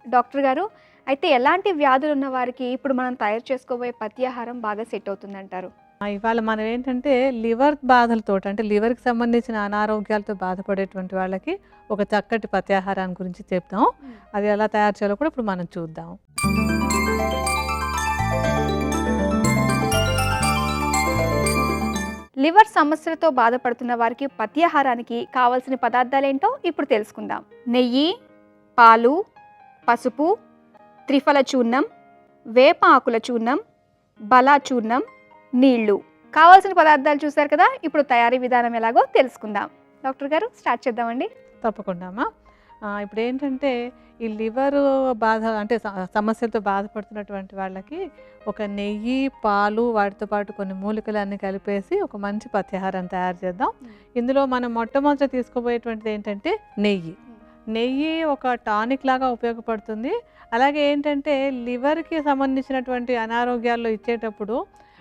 Doctor గారు, అయితే ఎలాంటి వ్యాధులున్న వారికి ఇప్పుడు మనం తయారు చేసుకోబోయే పథ్యాహారం బాగా సెట్ అవుతుందంటారు? ఇవాళ మనం ఏంటంటే లివర్ బాధలతోటి అంటే లివర్‌కి సంబంధించిన అనారోగ్యాలతో బాధపడేటువంటి వాళ్ళకి ఒక చక్కటి పథ్యాహారాన్ని గురించి చెప్దాం. అది ఎలా తయారు చేయాలో కూడా ఇప్పుడు మనం చూద్దాం. లివర్ సమస్యలతో బాధపడుతున్న వారికి పథ్యాహారానికి కావాల్సిన పదార్థాలేంటో ఇప్పుడు తెలుసుకుందాం. నెయ్యి, పాలు, పసుపు, త్రిఫల చూర్ణం, వేప ఆకుల చూర్ణం, బలా చూర్ణం, నీళ్లు. కావాల్సిన పదార్థాలు చూసారు కదా, ఇప్పుడు తయారీ విధానం ఎలాగో తెలుసుకుందాం. డాక్టర్ గారు స్టార్ట్ చేద్దామండి. తప్పకుండా అమ్మా. ఇప్పుడేంటంటే ఈ లివరు బాధ అంటే సమస్యలతో బాధపడుతున్నటువంటి వాళ్ళకి ఒక నెయ్యి, పాలు వాటితో పాటు కొన్ని మూలికలన్నీ కలిపేసి ఒక మంచి పథ్యాహారం తయారు చేద్దాం. ఇందులో మనం మొట్టమొదట తీసుకోబోయేటువంటిది ఏంటంటే నెయ్యి. నెయ్యి ఒక టానిక్ లాగా ఉపయోగపడుతుంది. అలాగే ఏంటంటే లివర్‌కి సంబంధించినటువంటి అనారోగ్యాల్లో ఇచ్చేటప్పుడు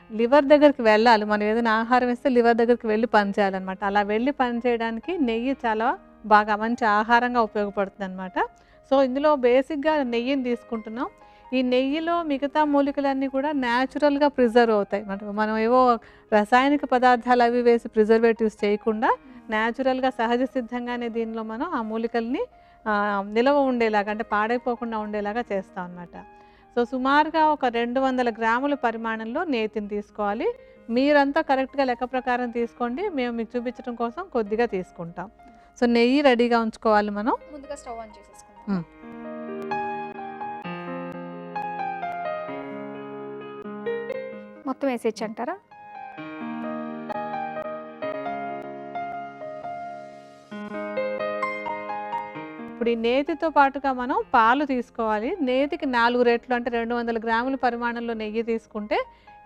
లివర్ దగ్గరికి వెళ్ళాలి. మనం ఏదైనా ఆహారం ఇస్తే లివర్ దగ్గరికి వెళ్ళి పనిచేయాలన్నమాట. అలా వెళ్ళి పనిచేయడానికి నెయ్యి చాలా బాగా మంచి ఆహారంగా ఉపయోగపడుతుందన్నమాట. సో ఇందులో బేసిక్‌గా నెయ్యిని తీసుకుంటున్నాం. ఈ నెయ్యిలో మిగతా మూలికలన్నీ కూడా న్యాచురల్‌గా ప్రిజర్వ్ అవుతాయి. మనం ఏవో రసాయనిక పదార్థాలు అవి వేసి ప్రిజర్వేటివ్స్ చేయకుండా న్యాచురల్‌గా సహజ సిద్ధంగానే దీనిలో మనం ఆ మూలికల్ని నిలవ ఉండేలాగా అంటే పాడైపోకుండా ఉండేలాగా చేస్తాం అన్నమాట. సో సుమారుగా ఒక 200 గ్రాముల పరిమాణంలో నేతిని తీసుకోవాలి. మీరంతా కరెక్ట్‌గా లెక్క ప్రకారం తీసుకోండి. మేము మీకు చూపించడం కోసం కొద్దిగా తీసుకుంటాం. సో నెయ్యి రెడీగా ఉంచుకోవాలి మనం. ముందుగా స్టవ్ ఆన్ చేసేసుకుందాం. మొత్తం వేసేయచ్చు అంటారా? ఇప్పుడు ఈ నేతితో పాటుగా మనం పాలు తీసుకోవాలి. నేతికి 4 రెట్లు అంటే 200 గ్రాముల పరిమాణంలో నెయ్యి తీసుకుంటే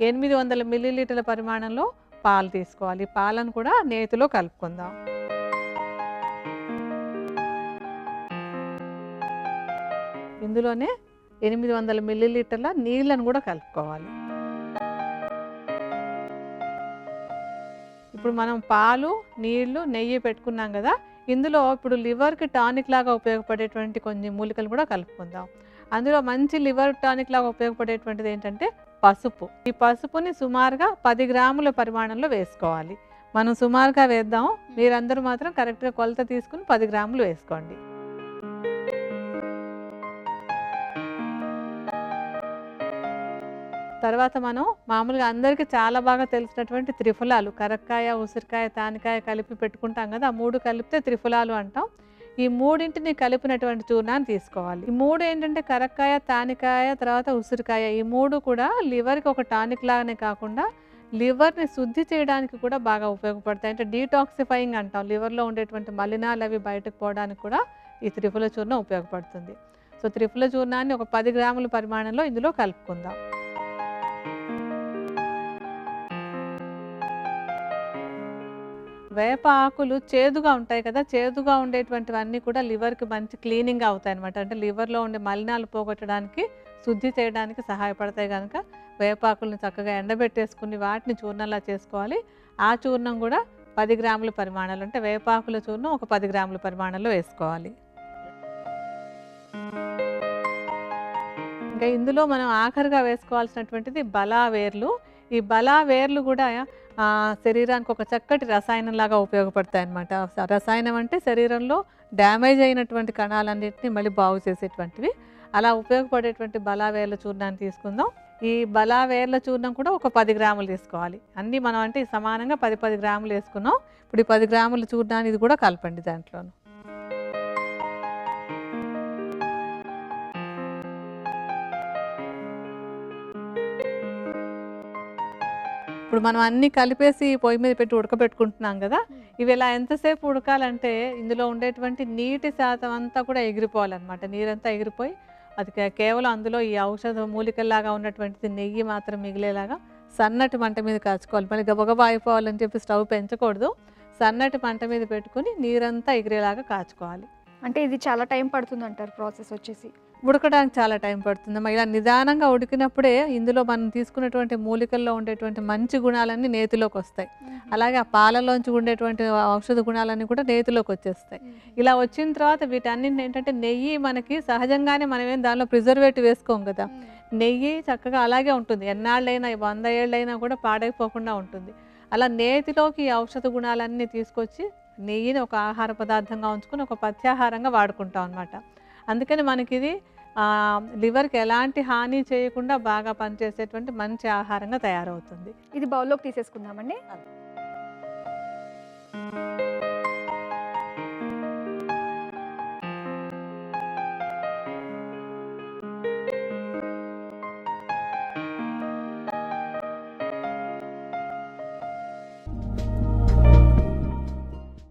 800 మిల్లీలీటర్ల పరిమాణంలో పాలు తీసుకోవాలి. పాలను కూడా నేతిలో కలుపుకుందాం. ఇందులోనే 800 మిల్లీలీటర్ల నీళ్ళను కూడా కలుపుకోవాలి. ఇప్పుడు మనం పాలు, నీళ్లు, నెయ్యి పెట్టుకున్నాం కదా, ఇందులో ఇప్పుడు లివర్‌కి టానిక్ లాగా ఉపయోగపడేటువంటి కొన్ని మూలికలు కూడా కలుపుకుందాం. అందులో మంచి లివర్ టానిక్ లాగా ఉపయోగపడేటువంటిది ఏంటంటే పసుపు. ఈ పసుపుని సుమారుగా 10 గ్రాముల పరిమాణంలో వేసుకోవాలి. మనం సుమారుగా వేద్దాం. మీరందరూ మాత్రం కరెక్ట్‌గా కొలత తీసుకుని 10 గ్రాములు వేసుకోండి. తర్వాత మనం మామూలుగా అందరికీ చాలా బాగా తెలిసినటువంటి త్రిఫలాలు, కరక్కాయ, ఉసిరికాయ, తానికాయ కలిపి పెట్టుకుంటాం కదా, ఆ 3 కలిపితే త్రిఫలాలు అంటాం. ఈ మూడింటిని కలిపినటువంటి చూర్ణాన్ని తీసుకోవాలి. ఈ 3 ఏంటంటే కరక్కాయ, తానికాయ, తర్వాత ఉసిరికాయ, ఈ 3 కూడా లివర్కి ఒక టానిక్ లాగానే కాకుండా లివర్ని శుద్ధి చేయడానికి కూడా బాగా ఉపయోగపడతాయి. అంటే డీటాక్సిఫైయింగ్ అంటాం. లివర్లో ఉండేటువంటి మలినాలు అవి బయటకు పోవడానికి కూడా ఈ త్రిఫల చూర్ణం ఉపయోగపడుతుంది. సో త్రిఫల చూర్ణాన్ని ఒక 10 గ్రాముల పరిమాణంలో ఇందులో కలుపుకుందాం. వేప ఆకులు చేదుగా ఉంటాయి కదా, చేదుగా ఉండేటువంటివన్నీ కూడా లివర్కి మంచి క్లీనింగ్ అవుతాయి అనమాట. అంటే లివర్లో ఉండే మలినాలు పోగొట్టడానికి, శుద్ధి చేయడానికి సహాయపడతాయి కనుక వేపాకులను చక్కగా ఎండబెట్టేసుకుని వాటిని చూర్ణంలా చేసుకోవాలి. ఆ చూర్ణం కూడా 10 గ్రాముల పరిమాణాలు అంటే వేపాకుల చూర్ణం ఒక 10 గ్రాముల పరిమాణంలో వేసుకోవాలి. ఇంకా ఇందులో మనం ఆఖరిగా వేసుకోవాల్సినటువంటిది బలా వేర్లు. ఈ బలా వేర్లు కూడా శరీరానికి ఒక చక్కటి రసాయనం లాగా ఉపయోగపడతాయి అన్నమాట. రసాయనం అంటే శరీరంలో డ్యామేజ్ అయినటువంటి కణాలన్నింటినీ మళ్ళీ బాగు చేసేటువంటివి. అలా ఉపయోగపడేటువంటి బలా వేర్ల చూర్ణాన్ని తీసుకుందాం. ఈ బలా వేర్ల చూర్ణం కూడా ఒక 10 గ్రాములు తీసుకోవాలి. అన్నీ మనం అంటే సమానంగా 10 గ్రాములు వేసుకున్నాం. ఇప్పుడు ఈ 10 గ్రాముల చూర్ణాన్ని ఇది కూడా కలపండి దాంట్లోను. ఇప్పుడు మనం అన్నీ కలిపేసి పొయ్యి మీద పెట్టి ఉడకబెట్టుకుంటున్నాం కదా, ఇవి ఇలా ఎంతసేపు ఉడకాలంటే ఇందులో ఉండేటువంటి నీటి శాతం అంతా కూడా ఎగిరిపోవాలన్నమాట. నీరంతా ఎగిరిపోయి అది కేవలం అందులో ఈ ఔషధ మూలికల్లాగా ఉన్నటువంటిది నెయ్యి మాత్రం మిగిలేలాగా సన్నటి మంట మీద కాచుకోవాలి. మళ్ళీ గబగబా అయిపోవాలని చెప్పి స్టవ్ పెంచకూడదు. సన్నటి మంట మీద పెట్టుకుని నీరంతా ఎగిరేలాగా కాచుకోవాలి. అంటే ఇది చాలా టైం పడుతుంది అంటారు ప్రాసెస్ వచ్చేసి. ఉడకడానికి చాలా టైం పడుతుందమ్మా. ఇలా నిదానంగా ఉడికినప్పుడే ఇందులో మనం తీసుకున్నటువంటి మూలికల్లో ఉండేటువంటి మంచి గుణాలన్నీ నేతిలోకి వస్తాయి. అలాగే ఆ పాలలోంచి ఉండేటువంటి ఔషధ గుణాలన్నీ కూడా నేతిలోకి వచ్చేస్తాయి. ఇలా వచ్చిన తర్వాత వీటన్నింటిని ఏంటంటే నెయ్యి మనకి సహజంగానే మనమేం దానిలో ప్రిజర్వేటివ్ వేసుకోం కదా. నెయ్యి చక్కగా అలాగే ఉంటుంది, ఎన్నాళ్ళైనా 100 ఏళ్ళైనా కూడా పాడైపోకుండా ఉంటుంది. అలా నేతిలోకి ఈ ఔషధ గుణాలన్నీ తీసుకొచ్చి నెయ్యిని ఒక ఆహార పదార్థంగా ఉంచుకొని ఒక పథ్యాహారంగా వాడుకుంటాం అనమాట. అందుకని మనకి ఇది లివర్కి ఎలాంటి హాని చేయకుండా బాగా పనిచేసేటువంటి మంచి ఆహారంగా తయారవుతుంది. ఇది బౌల్లోకి తీసేసుకుందామండి.